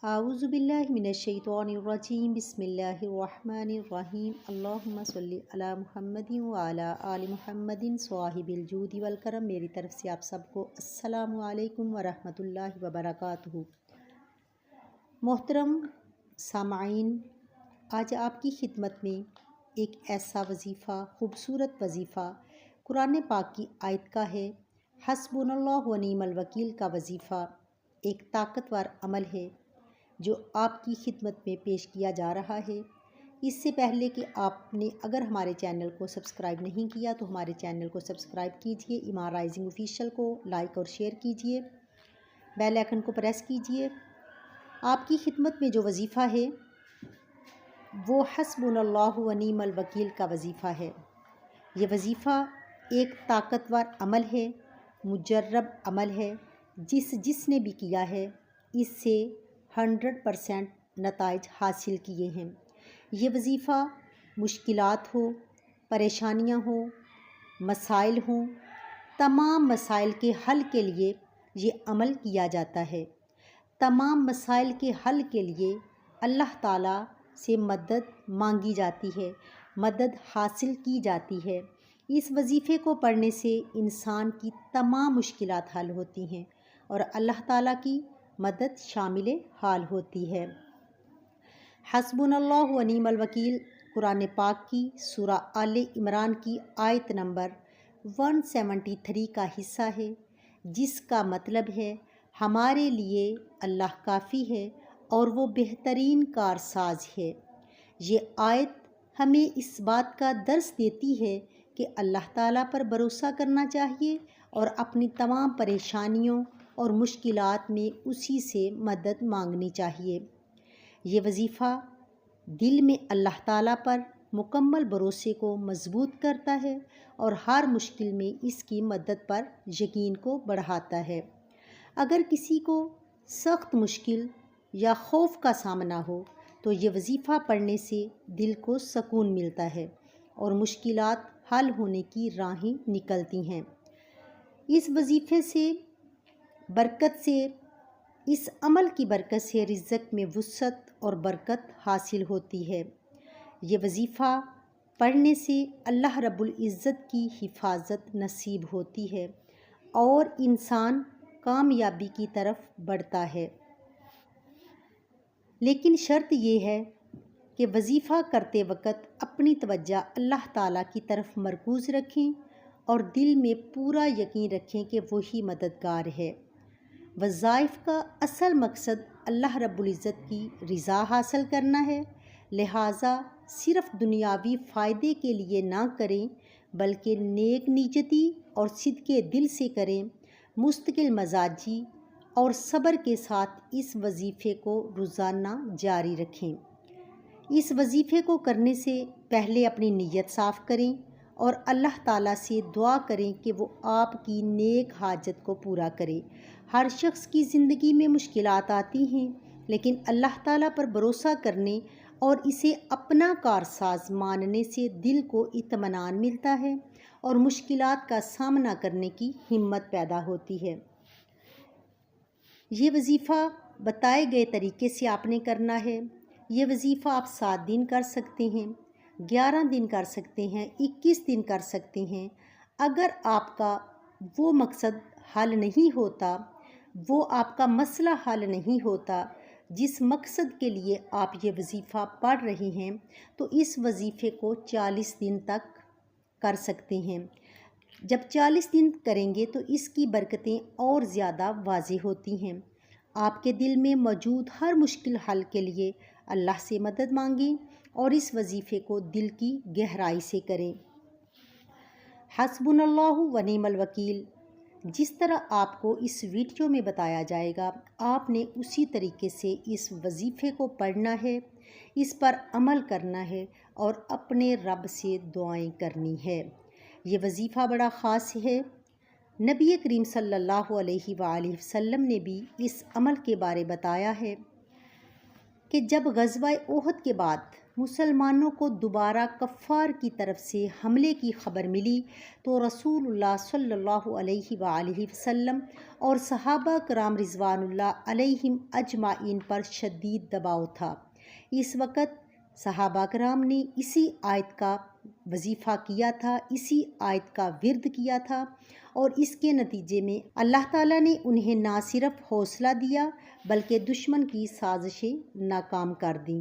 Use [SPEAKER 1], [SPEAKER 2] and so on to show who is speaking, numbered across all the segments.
[SPEAKER 1] आऊज़ुबिल्लाहि मिनश्शैतानिर्रजीम बिस्मिल्लाहिर्रहमानिर्रहीम अल्लाहुम्मा सल्लि अला मुहम्मदिन व अला आलि मुहम्मदिन स्वाहिबिल जूदि वल करम। मेरी तरफ से आप सबको अस्सलामु अलैकुम व रहमतुल्लाहि व बरकातुहू। मोहतरम सामाईन, आज आपकी खिदमत में एक ऐसा वजीफ़ा, खूबसूरत वजीफ़ा कुरान पाक की आयत का है। हस्बुनल्लाहु व निअमल वकील का वजीफ़ा एक ताकतवर अमल है जो आपकी खिदमत में पेश किया जा रहा है। इससे पहले कि आपने अगर हमारे चैनल को सब्सक्राइब नहीं किया तो हमारे चैनल को सब्सक्राइब कीजिए, ईमान राइजिंग ऑफिशियल को लाइक और शेयर कीजिए, बेल आइकन को प्रेस कीजिए। आपकी खिदमत में जो वजीफ़ा है वो हस्बुनल्लाहु व निअमल वकील का वजीफ़ा है। ये वजीफ़ा एक ताकतवर अमल है, मुजर्रब अमल है, जिसने भी किया है इससे 100% नताइज हासिल किए हैं। ये वजीफ़ा मुश्किलात हो, परेशानियां हो, मसाइल हों, तमाम मसाइल के हल के लिए ये अमल किया जाता है। तमाम मसाइल के हल के लिए अल्लाह ताला से मदद मांगी जाती है, मदद हासिल की जाती है। इस वजीफ़े को पढ़ने से इंसान की तमाम मुश्किलात हल होती हैं और अल्लाह ताला की मदद शामिल हाल होती है। हस्बुनल्लाहु व निअमल वकील कुरान पाक की सूरा आले इमरान की आयत नंबर 173 का हिस्सा है, जिसका मतलब है हमारे लिए अल्लाह काफ़ी है और वो बेहतरीन कारसाज है। ये आयत हमें इस बात का दर्स देती है कि अल्लाह ताला पर भरोसा करना चाहिए और अपनी तमाम परेशानियों और मुश्किलात में उसी से मदद मांगनी चाहिए। ये वजीफ़ा दिल में अल्लाह ताला पर मुकम्मल भरोसे को मजबूत करता है और हर मुश्किल में इसकी मदद पर यकीन को बढ़ाता है। अगर किसी को सख्त मुश्किल या खौफ का सामना हो तो ये वजीफ़ा पढ़ने से दिल को सुकून मिलता है और मुश्किलात हल होने की राहें निकलती हैं। इस वजीफ़े से बरकत से, इस अमल की बरकत से रिज़्क़ में वुसअत और बरकत हासिल होती है। ये वजीफ़ा पढ़ने से अल्लाह रब्बुल इज़्ज़त की हिफाजत नसीब होती है और इंसान कामयाबी की तरफ बढ़ता है। लेकिन शर्त ये है कि वजीफ़ा करते वक़्त अपनी तवज्जो अल्लाह ताला की तरफ मरकूज़ रखें और दिल में पूरा यकीन रखें कि वही मददगार है। वज़ाइफ़ का असल मकसद अल्लाह रब्बुल इज़्ज़त की रज़ा हासिल करना है, लिहाजा सिर्फ़ दुनियावी फ़ायदे के लिए ना करें बल्कि नेक नीयती और सिद्क़े दिल से करें। मुस्तकिल मजाजी और सब्र के साथ इस वजीफ़े को रोज़ाना जारी रखें। इस वजीफ़े को करने से पहले अपनी नीयत साफ़ करें और अल्लाह ताला से दुआ करें कि वो आपकी नेक हाजत को पूरा करे। हर शख्स की ज़िंदगी में मुश्किलात आती हैं, लेकिन अल्लाह ताला पर भरोसा करने और इसे अपना कारसाज मानने से दिल को इत्मीनान मिलता है और मुश्किलात का सामना करने की हिम्मत पैदा होती है। ये वजीफ़ा बताए गए तरीके से आपने करना है। ये वजीफ़ा आप 7 दिन कर सकते हैं, 11 दिन कर सकते हैं, 21 दिन कर सकते हैं। अगर आपका वो मकसद हल नहीं होता, वो आपका मसला हल नहीं होता जिस मकसद के लिए आप ये वजीफ़ा पढ़ रहे हैं, तो इस वजीफ़े को 40 दिन तक कर सकते हैं। जब 40 दिन करेंगे तो इसकी बरकतें और ज़्यादा वाज़ेह होती हैं। आपके दिल में मौजूद हर मुश्किल हल के लिए अल्लाह से मदद मांगें और इस वजीफ़े को दिल की गहराई से करें। हस्बुनल्लाहु व निअमल वकील जिस तरह आपको इस वीडियो में बताया जाएगा, आपने उसी तरीके से इस वजीफ़े को पढ़ना है, इस पर अमल करना है और अपने रब से दुआएं करनी है। ये वजीफ़ा बड़ा ख़ास है। नबी करीम सल्लल्लाहु अलैहि वसल्लम ने भी इस अमल के बारे बताया है कि जब ग़ज़वा ओहद के बाद मुसलमानों को दोबारा कफ़ार की तरफ से हमले की ख़बर मिली तो रसूलुल्लाह सल्लल्लाहु अलैहि वसल्लम और सहाबा कराम रिज़वानुल्लाह अलैहिम अजमाइन पर शदीद दबाव था। इस वक़्त सहाबा कराम ने इसी आयत का वजीफ़ा किया था, इसी आयत का विर्द किया था और इसके नतीजे में अल्लाह ताला ने उन्हें ना सिर्फ हौसला दिया बल्कि दुश्मन की साजिशें नाकाम कर दी।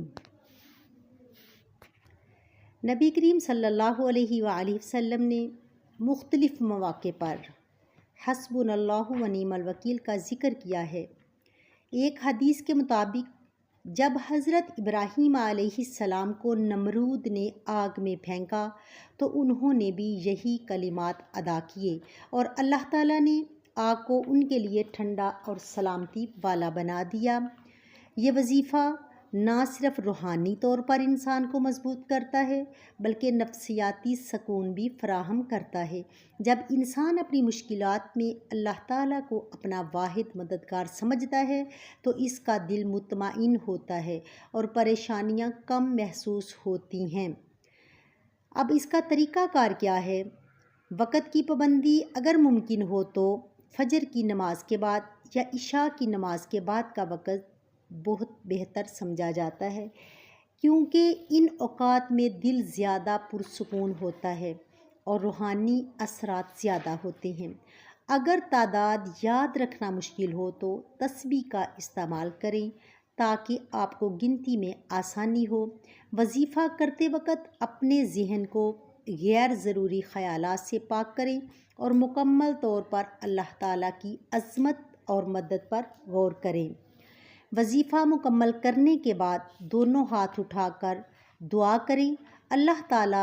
[SPEAKER 1] नबी करीम सल्लल्लाहु अलैहि वसल्लम ने मुख्तलिफ़ मौक़े पर हस्बुनल्लाहु व निअमल वकील का ज़िक्र किया है। एक हदीस के मुताबिक जब हज़रत इब्राहीम अलैहिस्सलाम को नमरूद ने आग में फेंका तो उन्होंने भी यही कलिमात अदा किए और अल्लाह ताला ने आग को उनके लिए ठंडा और सलामती वाला बना दिया। ये वजीफ़ा ना सिर्फ रूहानी तौर पर इंसान को मजबूत करता है बल्कि नफ्सियाती सुकून भी फराहम करता है। जब इंसान अपनी मुश्किलात में अल्लाह ताला को अपना वाहिद मददगार समझता है तो इसका दिल मुतमईन होता है और परेशानियां कम महसूस होती हैं। अब इसका तरीक़ाकार क्या है? वक़्त की पाबंदी अगर मुमकिन हो तो फ़जर की नमाज के बाद या इशा की नमाज के बाद का वक़्त बहुत बेहतर समझा जाता है क्योंकि इन औक़ात में दिल ज़्यादा पुरसुकून होता है और रूहानी असरात ज़्यादा होते हैं। अगर तादाद याद रखना मुश्किल हो तो तस्बीह का इस्तेमाल करें ताकि आपको गिनती में आसानी हो। वजीफ़ा करते वक़्त अपने ज़हन को गैर ज़रूरी ख़यालात से पाक करें और मुकम्मल तौर पर अल्लाह ताला की अज़मत और मदद पर गौर करें। वजीफ़ा मुकम्मल करने के बाद दोनों हाथ उठाकर दुआ करें, अल्लाह ताला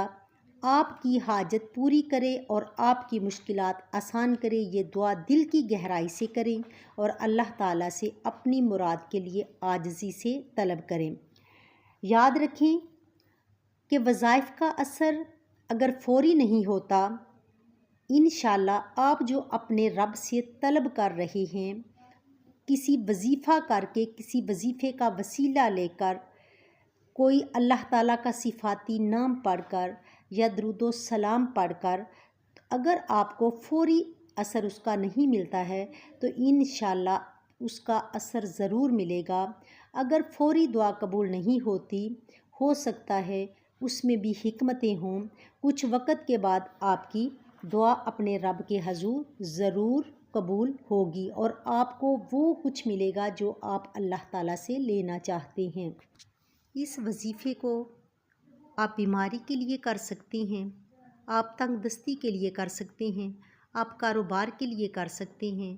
[SPEAKER 1] आपकी हाजत पूरी करे और आपकी मुश्किलात आसान करे। ये दुआ दिल की गहराई से करें और अल्लाह ताला से अपनी मुराद के लिए आजिज़ी से तलब करें। याद रखें कि वज़ाइफ़ का असर अगर फ़ौरी नहीं होता, इंशाअल्लाह आप जो अपने रब से तलब कर रहे हैं, किसी वजीफ़ा करके, किसी वजीफ़े का वसीला लेकर, कोई अल्लाह ताला का सिफ़ाती नाम पढ़कर या दरूद सलाम पढ़कर, अगर आपको फ़ौरी असर उसका नहीं मिलता है तो इंशाअल्लाह उसका असर ज़रूर मिलेगा। अगर फ़ौरी दुआ कबूल नहीं होती, हो सकता है उसमें भी हिकमतें हों। कुछ वक़्त के बाद आपकी दुआ अपने रब के हज़ूर ज़रूर कबूल होगी और आपको वो कुछ मिलेगा जो आप अल्लाह ताला से लेना चाहते हैं। इस वजीफ़े को आप बीमारी के लिए कर सकते हैं, आप तंगदस्ती के लिए कर सकते हैं, आप कारोबार के लिए कर सकते हैं,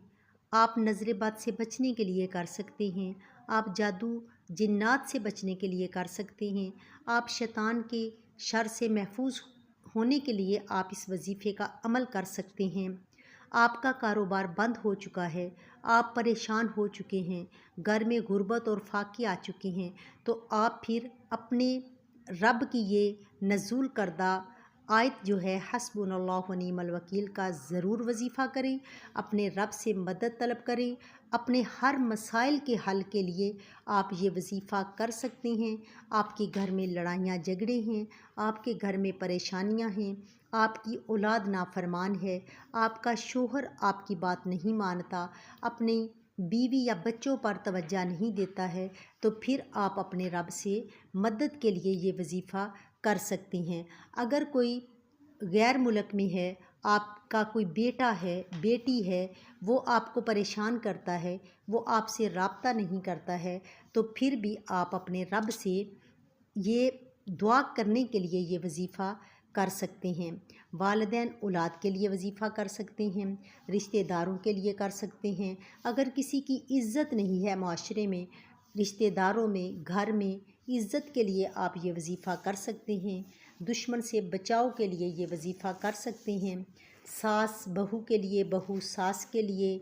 [SPEAKER 1] आप नज़र बद से बचने के लिए कर सकते हैं, आप जादू जिन्नात से बचने के लिए कर सकते हैं, आप शैतान के शर से महफूज होने के लिए आप इस वजीफ़े का अमल कर सकते हैं। आपका कारोबार बंद हो चुका है, आप परेशान हो चुके हैं, घर में गुर्बत और फाके आ चुके हैं, तो आप फिर अपने रब की ये नज़ूल करदा आयत जो है हस्बुनल्लाहु व निअमल वकील का ज़रूर वजीफ़ा करें, अपने रब से मदद तलब करें। अपने हर मसाइल के हल के लिए आप ये वजीफ़ा कर सकते हैं। आपके घर में लड़ाइयाँ झगड़े हैं, आपके घर में परेशानियाँ हैं, आपकी औलाद नाफरमान है, आपका शोहर आपकी बात नहीं मानता, अपनी बीवी या बच्चों पर तवज्जो नहीं देता है, तो फिर आप अपने रब से मदद के लिए ये वजीफ़ा कर सकती हैं। अगर कोई गैर मुल्क में है, आपका कोई बेटा है, बेटी है, वो आपको परेशान करता है, वो आपसे राब्ता नहीं करता है, तो फिर भी आप अपने रब से ये दुआ करने के लिए ये वजीफ़ा कर सकते हैं। वालिदैन औलाद के लिए वजीफ़ा कर सकते हैं, रिश्तेदारों के लिए कर सकते हैं। अगर किसी की इज़्ज़त नहीं है माशरे में, रिश्तेदारों में, घर में, इज़्ज़त के लिए आप ये वजीफ़ा कर सकते हैं। दुश्मन से बचाव के लिए ये वजीफ़ा कर सकते हैं। सास बहू के लिए, बहू सास के लिए,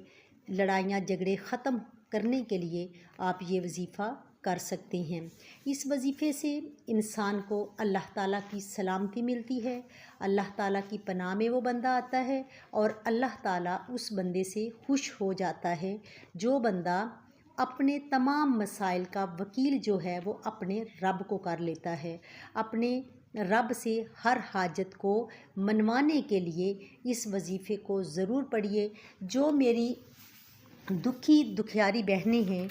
[SPEAKER 1] लड़ाइयाँ झगड़े ख़त्म करने के लिए आप ये वजीफ़ा कर सकते हैं। इस वजीफ़े से इंसान को अल्लाह ताला की सलामती मिलती है, अल्लाह ताला की पनाह में वो बंदा आता है और अल्लाह ताला उस बंदे से खुश हो जाता है। जो बंदा अपने तमाम मसाइल का वकील जो है वो अपने रब को कर लेता है। अपने रब से हर हाजत को मनवाने के लिए इस वजीफ़े को ज़रूर पढ़िए। जो मेरी दुखी दुखियारी बहनें हैं,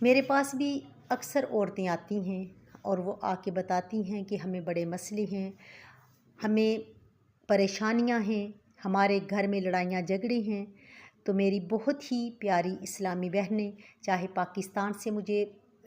[SPEAKER 1] मेरे पास भी अक्सर औरतें आती हैं और वो आके बताती हैं कि हमें बड़े मसले हैं, हमें परेशानियां हैं, हमारे घर में लड़ाइयाँ झगड़े हैं। तो मेरी बहुत ही प्यारी इस्लामी बहनें, चाहे पाकिस्तान से मुझे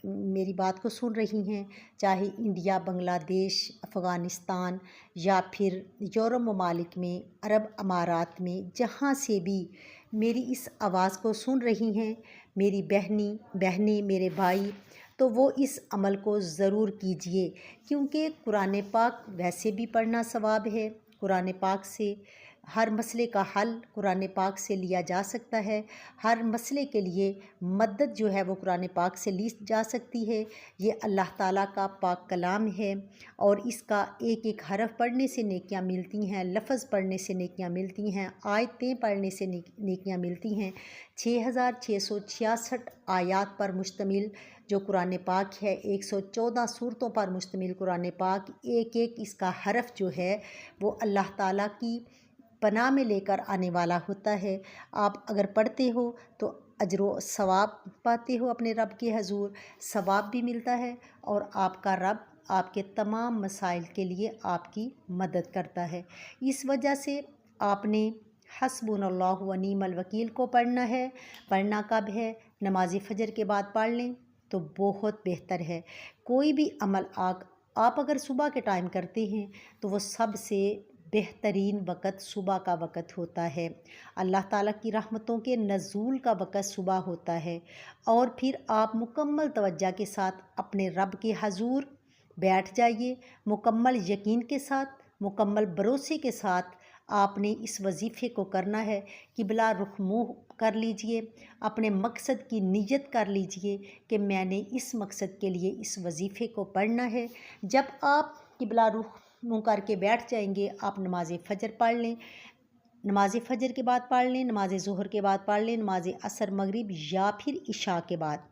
[SPEAKER 1] मेरी बात को सुन रही हैं, चाहे इंडिया, बांग्लादेश, अफ़गानिस्तान या फिर यूरोप ममालिक में, अरब अमारात में, जहाँ से भी मेरी इस आवाज़ को सुन रही हैं, मेरी बहनें, मेरे भाई, तो वो इस अमल को ज़रूर कीजिए, क्योंकि कुरान पाक वैसे भी पढ़ना सवाब है। कुरान पाक से हर मसले का हल कुरान पाक से लिया जा सकता है। हर मसले के लिए मदद जो है वो कुरान पाक से ली जा सकती है। ये अल्लाह ताला का पाक कलाम है और इसका एक एक हरफ पढ़ने से नेकियां मिलती हैं, लफ्ज़ पढ़ने से नेकियां मिलती हैं, आयतें पढ़ने से नेकियां मिलती हैं। 6666 आयात पर मुश्तमिल जो कुरान पाक है, 114 सूरतों पर मुश्तमिल कुरान पाक, एक एक इसका हरफ जो है वो अल्लाह ताला की पनाह में लेकर आने वाला होता है। आप अगर पढ़ते हो तो अजर व सवाब पाते हो, अपने रब के हजूर सवाब भी मिलता है और आपका रब आपके तमाम मसाइल के लिए आपकी मदद करता है। इस वजह से आपने हस्बुनल्लाहु व निअमल वकील को पढ़ना है। पढ़ना कब है? नमाज फ़जर के बाद पढ़ लें तो बहुत बेहतर है। कोई भी अमल आप अगर सुबह के टाइम करते हैं तो वो सबसे बेहतरीन वक़्त सुबह का वक़्त होता है। अल्लाह ताला की रहमतों के नज़ूल का वक़्त सुबह होता है और फिर आप मुकम्मल तवज्जो के साथ अपने रब के हजूर बैठ जाइए। मुकम्मल यकीन के साथ, मुकम्मल भरोसे के साथ आपने इस वजीफ़े को करना है। किबला रुख मुँह कर लीजिए, अपने मकसद की नीयत कर लीजिए कि मैंने इस मकसद के लिए इस वजीफ़े को पढ़ना है। जब आप किबला रुख मुँह करके बैठ जाएंगे, आप नमाज फ़जर पढ़ लें, नमाज फ़जर के बाद पढ़ लें, नमाज ज़ोहर के बाद पढ़ लें, नमाज असर, मगरिब या फिर इशा के बाद,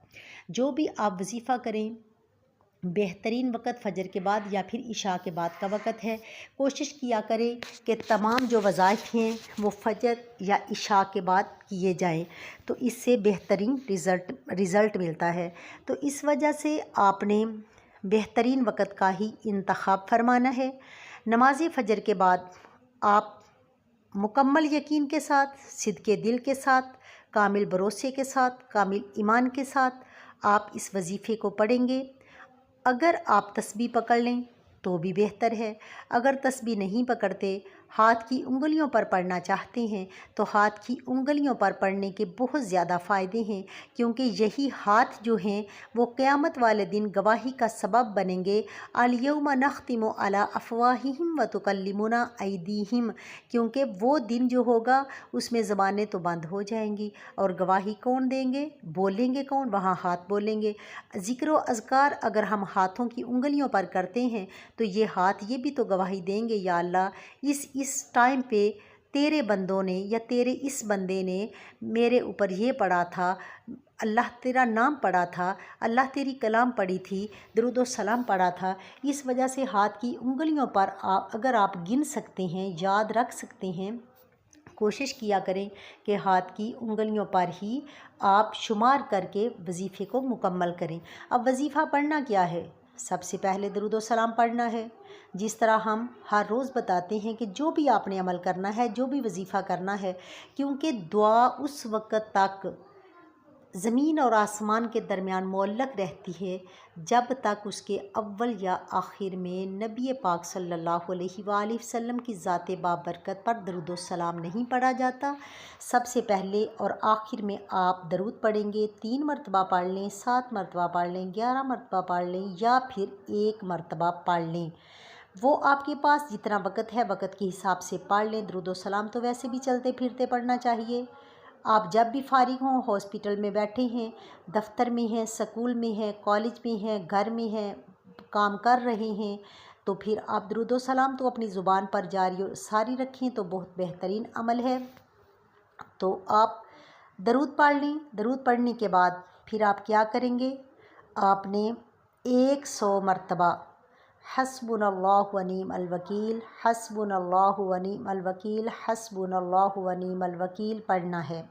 [SPEAKER 1] जो भी आप वजीफ़ा करें, बेहतरीन वक़्त फ़जर के बाद या फिर इशा के बाद का वक़्त है। कोशिश किया करें कि तमाम जो वज़ाइफ़ हैं वो फ़जर या इशा के बाद किए जाएं, तो इससे बेहतरीन रिज़ल्ट मिलता है। तो इस वजह से आपने बेहतरीन वक़्त का ही इंतखाब फरमाना है। नमाज फ़जर के बाद आप मुकम्मल यकीन के साथ, सिद्क़े दिल के साथ, कामिल भरोसे के साथ, कामिल ईमान के साथ आप इस वजीफ़े को पढ़ेंगे। अगर आप तस्बीह पकड़ लें तो भी बेहतर है। अगर तस्बीह नहीं पकड़ते, हाथ की उंगलियों पर पढ़ना चाहते हैं तो हाथ की उंगलियों पर पढ़ने के बहुत ज़्यादा फ़ायदे हैं, क्योंकि यही हाथ जो हैं वो क़यामत वाले दिन गवाही का सबब बनेंगे। अल-यौमा नख्तिमु अला अफ़वाहिहिम व तुकल्लिमुना ऐदीहिम, क्योंकि वो दिन जो होगा उसमें ज़बानें तो बंद हो जाएंगी और गवाही कौन देंगे, बोलेंगे कौन? वहाँ हाथ बोलेंगे। ज़िक्र व अज़कार अगर हम हाथों की उंगलियों पर करते हैं तो ये हाथ ये भी तो गवाही देंगे, या अल्लाह इस टाइम पे तेरे बंदों ने या तेरे इस बंदे ने मेरे ऊपर ये पढ़ा था, अल्लाह तेरा नाम पढ़ा था, अल्लाह तेरी कलाम पढ़ी थी, दरूद व सलाम पढ़ा था। इस वजह से हाथ की उंगलियों पर अगर आप गिन सकते हैं, याद रख सकते हैं, कोशिश किया करें कि हाथ की उंगलियों पर ही आप शुमार करके वजीफ़े को मुकम्मल करें। अब वजीफ़ा पढ़ना क्या है? सबसे पहले दरूद व सलाम पढ़ना है। जिस तरह हम हर रोज़ बताते हैं कि जो भी आपने अमल करना है, जो भी वजीफ़ा करना है, क्योंकि दुआ उस वक़्त तक ज़मीन और आसमान के दरमियान मुअल्लक़ रहती है जब तक उसके अव्वल या आखिर में नबी पाक सल्लल्लाहु अलैहि वसल्लम की ज़ात बाबरकत पर दरूद व सलाम नहीं पढ़ा जाता। सबसे पहले और आखिर में आप दरूद पढ़ेंगे, 3 मरतबा पढ़ लें, 7 मरतबा पढ़ लें, 11 मरतबा पढ़ लें या फिर 1 मरतबा पढ़ लें। वो आपके पास जितना वक़्त है वक़्त के हिसाब से पढ़ लें। दरूद व सलाम तो वैसे भी चलते फिरते पढ़ना चाहिए। आप जब भी फारिग हों, हॉस्पिटल में बैठे हैं, दफ्तर में हैं, स्कूल में हैं, कॉलेज में हैं, घर में हैं, काम कर रहे हैं, तो फिर आप दरूद व सलाम तो अपनी ज़ुबान पर जारी सारी रखें तो बहुत बेहतरीन अमल है। तो आप दरूद पढ़ लें। दरूद पढ़ने के बाद फिर आप क्या करेंगे, आपने 100 मरतबा हस्बुनल्लाहु व निअमल वकील, हस्बुनल्लाहु व निअमल वकील, हस्बुनल्लाहु व निअमल वकील पढ़ना है।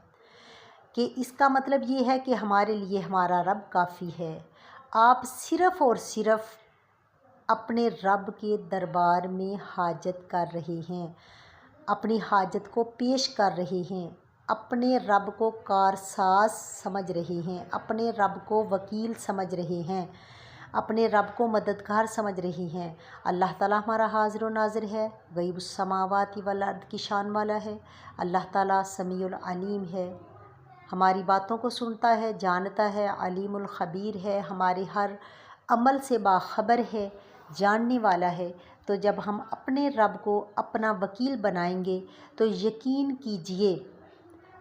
[SPEAKER 1] कि इसका मतलब ये है कि हमारे लिए हमारा रब काफ़ी है। आप सिर्फ़ और सिर्फ़ अपने रब के दरबार में हाजत कर रहे हैं, अपनी हाजत को पेश कर रहे हैं, अपने रब को कारसाज समझ रहे हैं, अपने रब को वकील समझ रहे हैं, अपने रब को मददगार समझ रही हैं। अल्लाह ताला हमारा हाज़िर व नाज़िर है, गईबुस समावाति वल अर्द की शान वाला है। अल्लाह ताला समीउल अलीम है, हमारी बातों को सुनता है, जानता है, अलीमुल ख़बीर है, हमारे हर अमल से बाखबर है, जानने वाला है। तो जब हम अपने रब को अपना वकील बनाएंगे तो यकीन कीजिए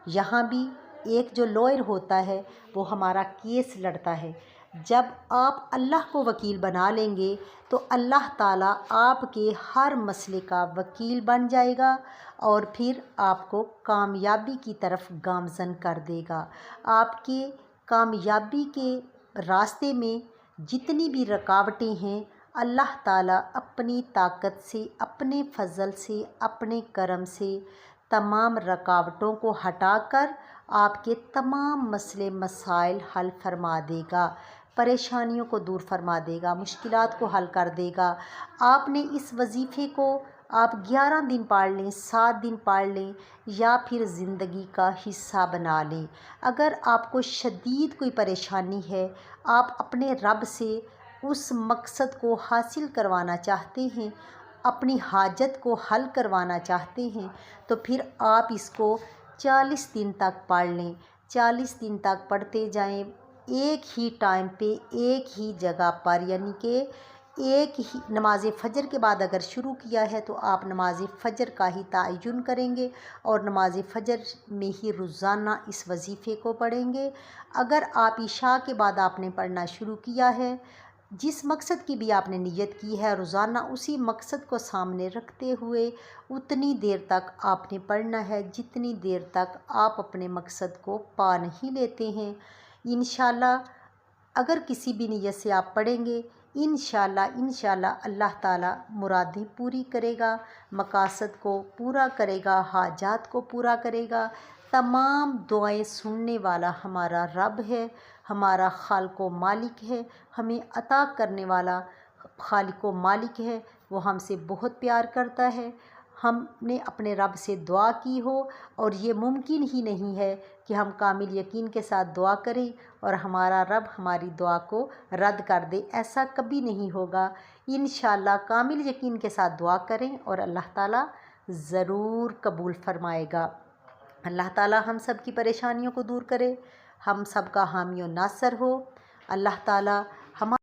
[SPEAKER 1] यहाँ भी एक जो लॉयर होता है वो हमारा केस लड़ता है। जब आप अल्लाह को वकील बना लेंगे तो अल्लाह ताला आपके हर मसले का वकील बन जाएगा और फिर आपको कामयाबी की तरफ गामज़न कर देगा। आपके कामयाबी के रास्ते में जितनी भी रुकावटें हैं, अल्लाह ताला अपनी ताकत से, अपने फ़ज़ल से, अपने करम से तमाम रुकावटों को हटाकर आपके तमाम मसले मसाइल हल फरमा देगा, परेशानियों को दूर फरमा देगा, मुश्किलात को हल कर देगा। आपने इस वजीफ़े को आप 11 दिन पढ़ लें, 7 दिन पढ़ लें या फिर ज़िंदगी का हिस्सा बना लें। अगर आपको शदीद कोई परेशानी है, आप अपने रब से उस मकसद को हासिल करवाना चाहते हैं, अपनी हाजत को हल करवाना चाहते हैं, तो फिर आप इसको 40 दिन तक पढ़ लें। 40 दिन तक पढ़ते जाएं, एक ही टाइम पे, एक ही जगह पर, यानी कि एक ही नमाज फ़जर के बाद अगर शुरू किया है तो आप नमाज फ़जर का ही तयन करेंगे और नमाज फ़जर में ही रोज़ाना इस वजीफ़े को पढ़ेंगे। अगर आप इशा के बाद आपने पढ़ना शुरू किया है, जिस मकसद की भी आपने नियत की है, रोज़ाना उसी मकसद को सामने रखते हुए उतनी देर तक आपने पढ़ना है जितनी देर तक आप अपने मकसद को पा नहीं लेते हैं। इंशाअल्लाह अगर किसी भी नियत से आप पढ़ेंगे, इंशाअल्लाह अल्लाह ताला मुरादें पूरी करेगा, मकासद को पूरा करेगा, हाजात को पूरा करेगा। तमाम दुआएं सुनने वाला हमारा रब है, हमारा खालिक मालिक है, हमें अता करने वाला खालिक मालिक है। वो हमसे बहुत प्यार करता है। हमने अपने रब से दुआ की हो और ये मुमकिन ही नहीं है कि हम कामिल यकीन के साथ दुआ करें और हमारा रब हमारी दुआ को रद्द कर दे, ऐसा कभी नहीं होगा। इंशाअल्लाह कामिल यकीन के साथ दुआ करें और अल्लाह ताला ज़रूर कबूल फरमाएगा। अल्लाह ताला हम सब की परेशानियों को दूर करे, हम सब का हामी और नासर हो। अल्लाह ताला हम